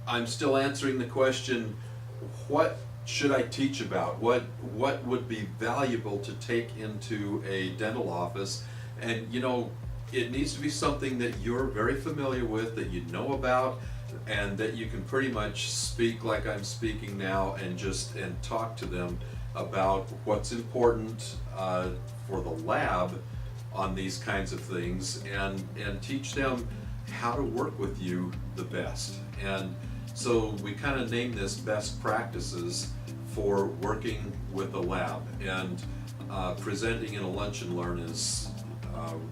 I'm still answering the question, what should I teach about? What would be valuable to take into a dental office? And it needs to be something that you're very familiar with, that you know about, and that you can pretty much speak like I'm speaking now and talk to them about what's important for the lab on these kinds of things, and teach them how to work with you the best. And so we kind of name this best practices for working with a lab, and presenting in a lunch and learn is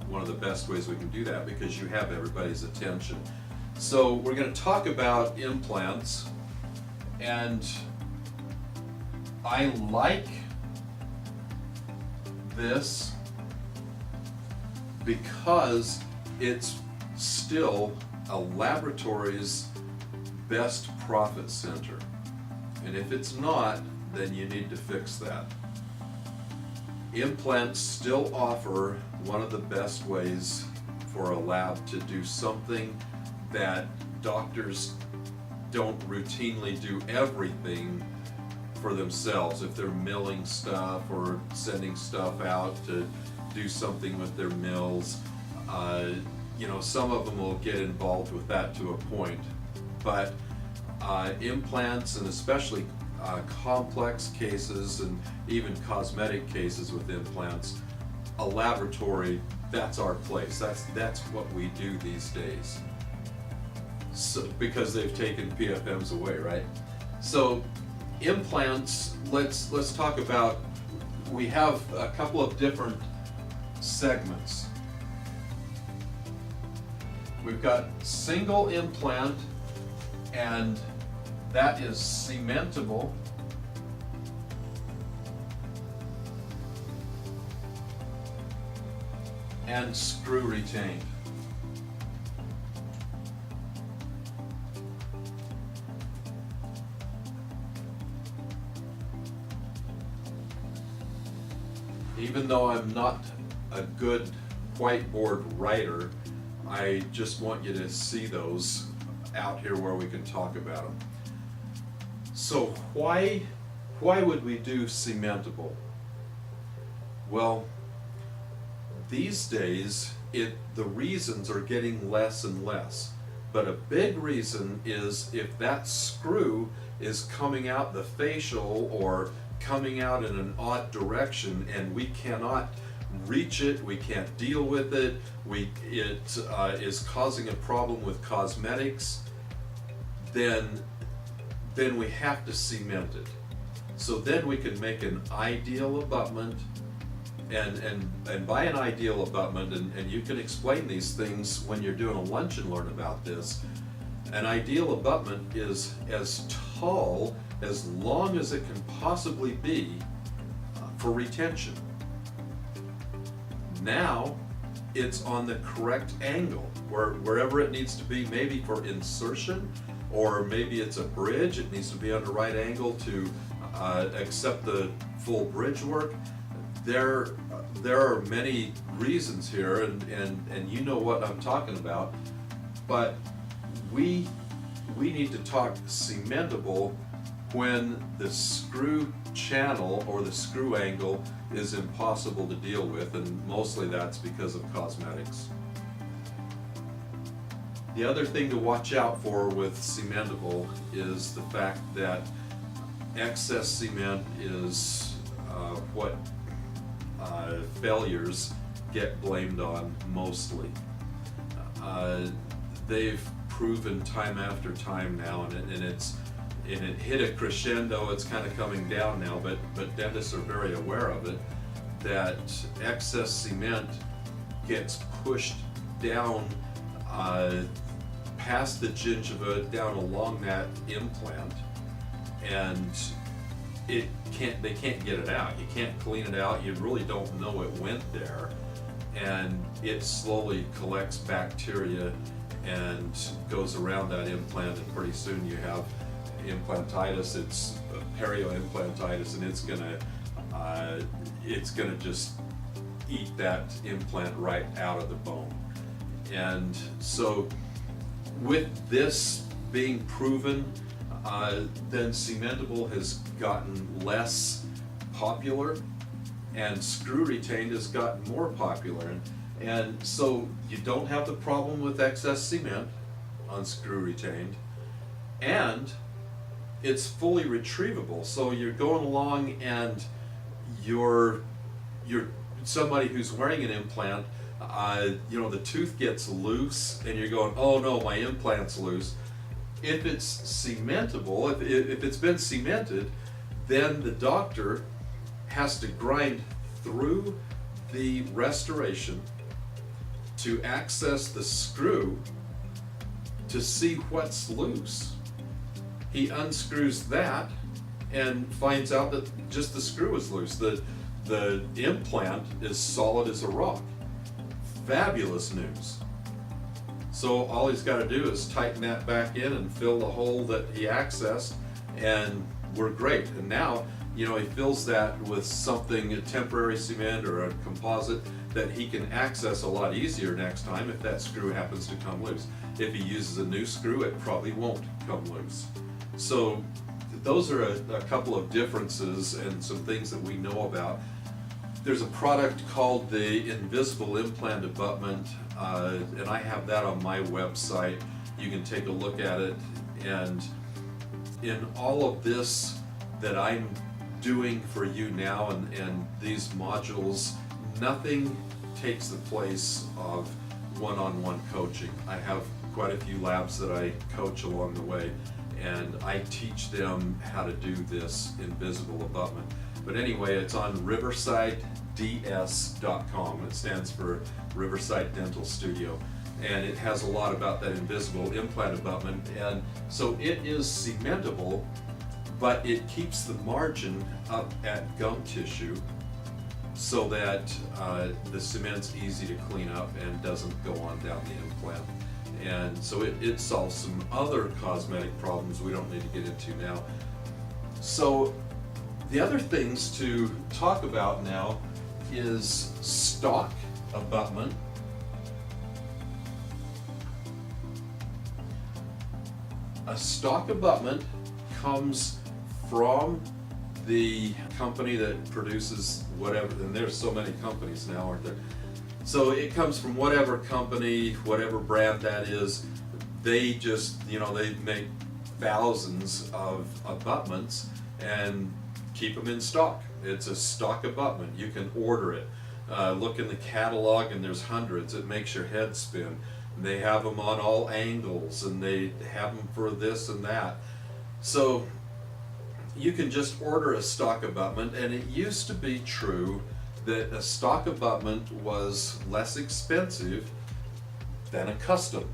one of the best ways we can do that, because you have everybody's attention. So we're going to talk about implants, and I like this because it's still a laboratory's best profit center. And if it's not, then you need to fix that. Implants still offer one of the best ways for a lab to do something that doctors don't routinely do everything for themselves. If they're milling stuff or sending stuff out to do something with their mills, some of them will get involved with that to a point. But implants, and especially complex cases and even cosmetic cases with implants, a laboratory, that's our place. That's what we do these days. So, because they've taken PFMs away, right? So implants, let's talk about, we have a couple of different segments. We've got single implant, and that is cementable. And screw retained. Even though I'm not a good whiteboard writer, I just want you to see those out here where we can talk about them. So why would we do cementable? Well, these days the reasons are getting less and less, but a big reason is if that screw is coming out the facial or coming out in an odd direction and we cannot reach it, we can't deal with it, it is causing a problem with cosmetics, then we have to cement it. So then we can make an ideal abutment, and by an ideal abutment, and you can explain these things when you're doing a lunch and learn about this, an ideal abutment is as tall, as long as it can possibly be for retention. Now it's on the correct angle, wherever it needs to be, maybe for insertion, or maybe it's a bridge, it needs to be on the right angle to accept the full bridge work. There are many reasons here, and you know what I'm talking about, but we need to talk cementable when the screw channel or the screw angle is impossible to deal with, and mostly that's because of cosmetics. The other thing to watch out for with cementable is the fact that excess cement is what failures get blamed on mostly. They've proven time after time now, and it hit a crescendo. It's kind of coming down now, but dentists are very aware of it, that excess cement gets pushed down past the gingiva, down along that implant, and they can't get it out. You can't clean it out. You really don't know it went there, and it slowly collects bacteria and goes around that implant, and pretty soon you have implantitis. It's perioimplantitis, and it's gonna just eat that implant right out of the bone. And so with this being proven, then cementable has gotten less popular, and screw retained has gotten more popular. And so you don't have the problem with excess cement on screw retained, and it's fully retrievable. So you're going along and you're somebody who's wearing an implant, the tooth gets loose and you're going, oh no, my implant's loose. If it's cementable, if it's been cemented, then the doctor has to grind through the restoration to access the screw to see what's loose. He unscrews that and finds out that just the screw is loose. The implant is solid as a rock. Fabulous news. So all he's got to do is tighten that back in and fill the hole that he accessed, and we're great. And now, he fills that with something, a temporary cement or a composite, that he can access a lot easier next time if that screw happens to come loose. If he uses a new screw, it probably won't come loose. So those are a couple of differences and some things that we know about. There's a product called the Invisible Implant Abutment, and I have that on my website. You can take a look at it. And in all of this that I'm doing for you now and these modules, nothing takes the place of one-on-one coaching. I have quite a few labs that I coach along the way, and I teach them how to do this invisible abutment. But anyway, it's on riversideds.com. It stands for Riverside Dental Studio, and it has a lot about that invisible implant abutment. And so it is cementable, but it keeps the margin up at gum tissue so that the cement's easy to clean up and doesn't go on down the implant. And so it solves some other cosmetic problems we don't need to get into now. So the other things to talk about now is stock abutment. A stock abutment comes from the company that produces whatever, and there's so many companies now, aren't there? So it comes from whatever company, whatever brand that is. They just, they make thousands of abutments and keep them in stock. It's a stock abutment. You can order it. Look in the catalog and there's hundreds. It makes your head spin. And they have them on all angles, and they have them for this and that. So you can just order a stock abutment, and it used to be true that a stock abutment was less expensive than a custom.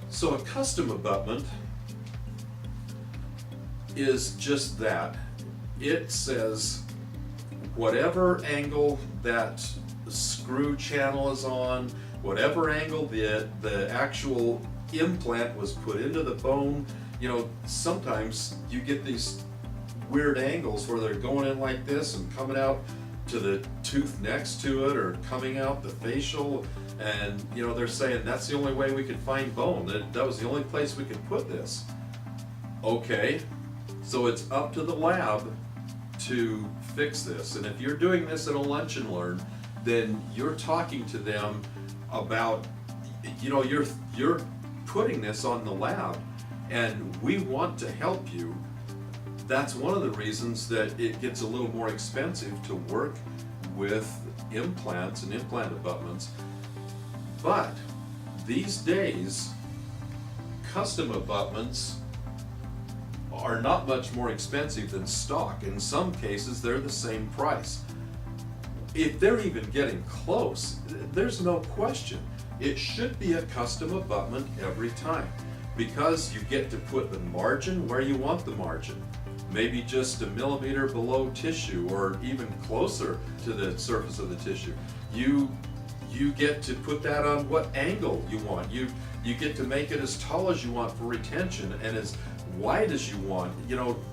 So a custom abutment is just that. It says whatever angle that screw channel is on, whatever angle the actual implant was put into the bone. Sometimes you get these weird angles where they're going in like this and coming out to the tooth next to it, or coming out the facial, and they're saying that's the only way we could find bone. That was the only place we could put this. Okay, so it's up to the lab to fix this. And if you're doing this at a lunch and learn, then you're talking to them about, you're putting this on the lab, and we want to help you. That's one of the reasons that it gets a little more expensive to work with implants and implant abutments. But these days, custom abutments are not much more expensive than stock. In some cases, they're the same price. If they're even getting close, there's no question. It should be a custom abutment every time, because you get to put the margin where you want the margin. Maybe just a millimeter below tissue, or even closer to the surface of the tissue. You get to put that on what angle you want. You get to make it as tall as you want for retention, and as wide as you want.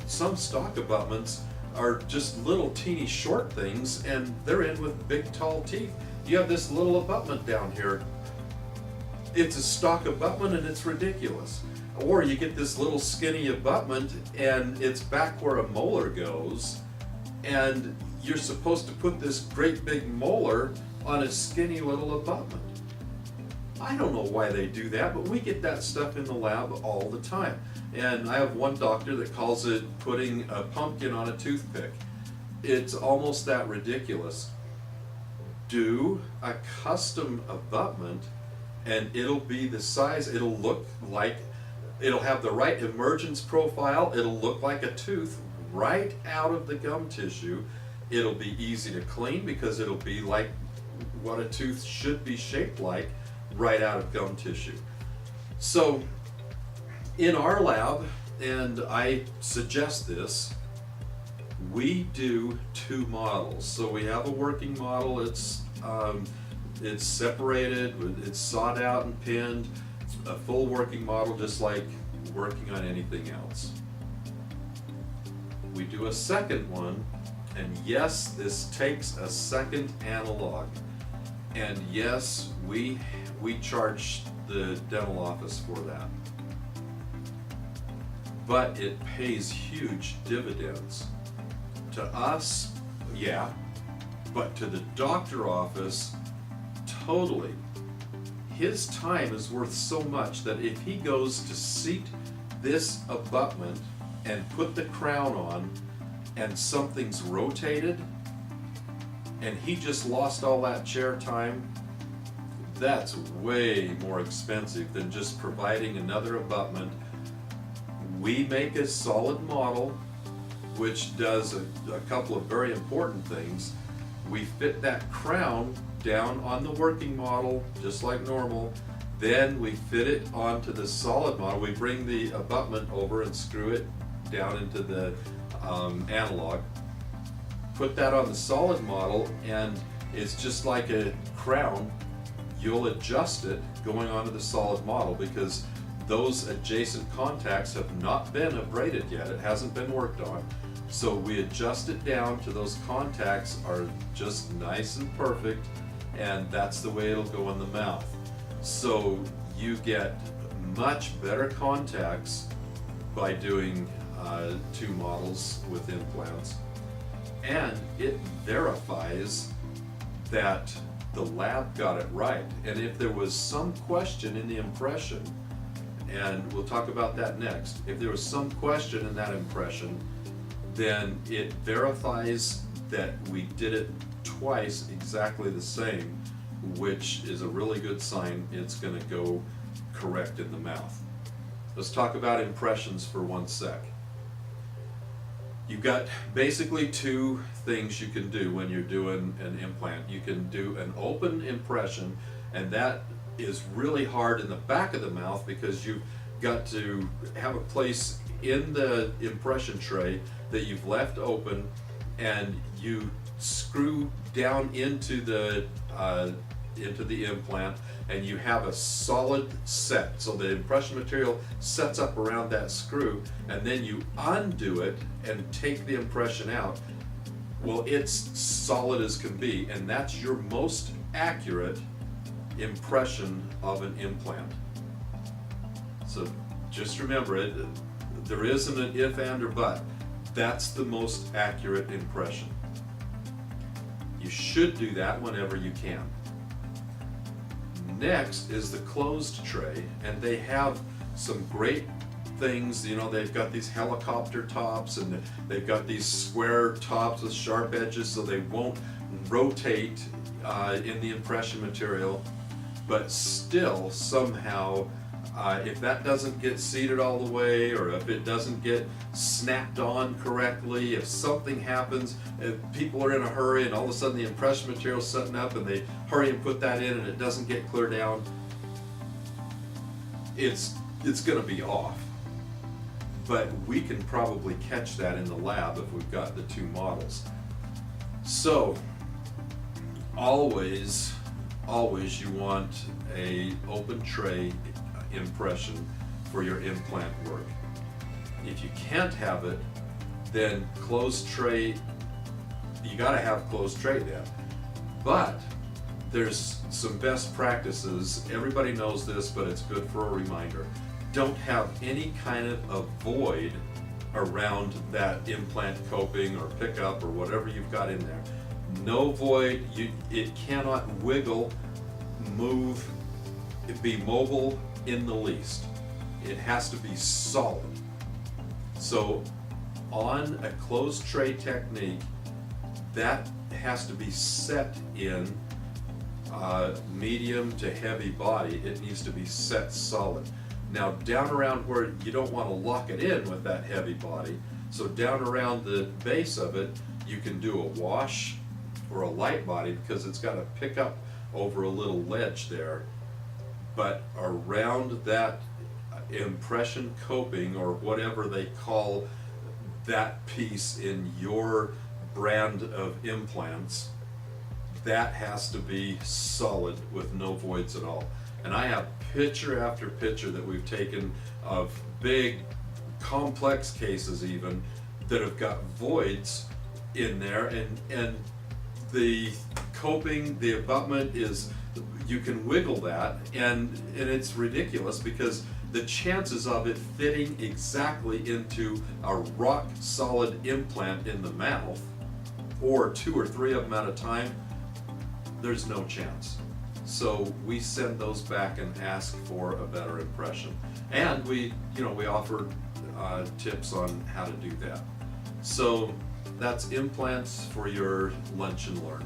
Some stock abutments are just little teeny short things, and they're in with big tall teeth. You have this little abutment down here. It's a stock abutment and it's ridiculous. Or you get this little skinny abutment and it's back where a molar goes, and you're supposed to put this great big molar on a skinny little abutment. I don't know why they do that, but we get that stuff in the lab all the time. And I have one doctor that calls it putting a pumpkin on a toothpick. It's almost that ridiculous. Do a custom abutment and it'll be the size, it'll look like, it'll have the right emergence profile, it'll look like a tooth right out of the gum tissue. It'll be easy to clean because it'll be like what a tooth should be shaped like, right out of gum tissue. So in our lab, and I suggest this, we do 2 models. So we have a working model, it's separated, it's sawed out and pinned, a full working model just like working on anything else. We do a second one, and yes, this takes a second analog. And yes, we charge the dental office for that. But it pays huge dividends. To us, yeah, but to the doctor office, totally. His time is worth so much that if he goes to seat this abutment and put the crown on and something's rotated and he just lost all that chair time, that's way more expensive than just providing another abutment. We make a solid model which does a couple of very important things. We fit that crown down on the working model just like normal, then we fit it onto the solid model. We bring the abutment over and screw it down into the analog, put that on the solid model, and it's just like a crown. You'll adjust it going onto the solid model because those adjacent contacts have not been abraded yet. It hasn't been worked on. So we adjust it down to those contacts are just nice and perfect, and that's the way it'll go in the mouth. So you get much better contacts by doing 2 models with implants, and it verifies that the lab got it right. And if there was some question in the impression, and we'll talk about that next, if there was some question in that impression, then it verifies that we did it twice exactly the same, which is a really good sign it's going to go correct in the mouth. Let's talk about impressions for 1 sec. You've got basically 2 things you can do when you're doing an implant. You can do an open impression, and that is really hard in the back of the mouth because you've got to have a place in the impression tray that you've left open, and you screw down into the implant, and you have a solid set. So the impression material sets up around that screw, and then you undo it and take the impression out. Well, it's solid as can be, and that's your most accurate impression of an implant. So just remember it, there isn't an if, and, or but. That's the most accurate impression. You should do that whenever you can. Next is the closed tray, and they have some great things. You know, they've got these helicopter tops, and they've got these square tops with sharp edges so they won't rotate in the impression material. But still, somehow, if that doesn't get seated all the way, or if it doesn't get snapped on correctly, if something happens, if people are in a hurry and all of a sudden the impression material is setting up and they hurry and put that in and it doesn't get clear down, it's going to be off. But we can probably catch that in the lab if we've got the 2 models. So always you want a open tray impression for your implant work. If you can't have it, then closed tray, you gotta have closed tray then. But there's some best practices, everybody knows this, but it's good for a reminder. Don't have any kind of a void around that implant coping or pickup or whatever you've got in there. No void, it cannot wiggle, move, be mobile in the least. It has to be solid. So on a closed tray technique, that has to be set in medium to heavy body. It needs to be set solid. Now down around where you don't want to lock it in with that heavy body, so down around the base of it, you can do a wash or a light body because it's got to pick up over a little ledge there. But around that impression coping, or whatever they call that piece in your brand of implants, that has to be solid with no voids at all. And I have picture after picture that we've taken of big, complex cases even that have got voids in there, and the coping, the abutment is, you can wiggle that, and it's ridiculous because the chances of it fitting exactly into a rock solid implant in the mouth, or 2 or 3 of them at a time, there's no chance. So we send those back and ask for a better impression. And we offer tips on how to do that. So that's implants for your lunch and learn.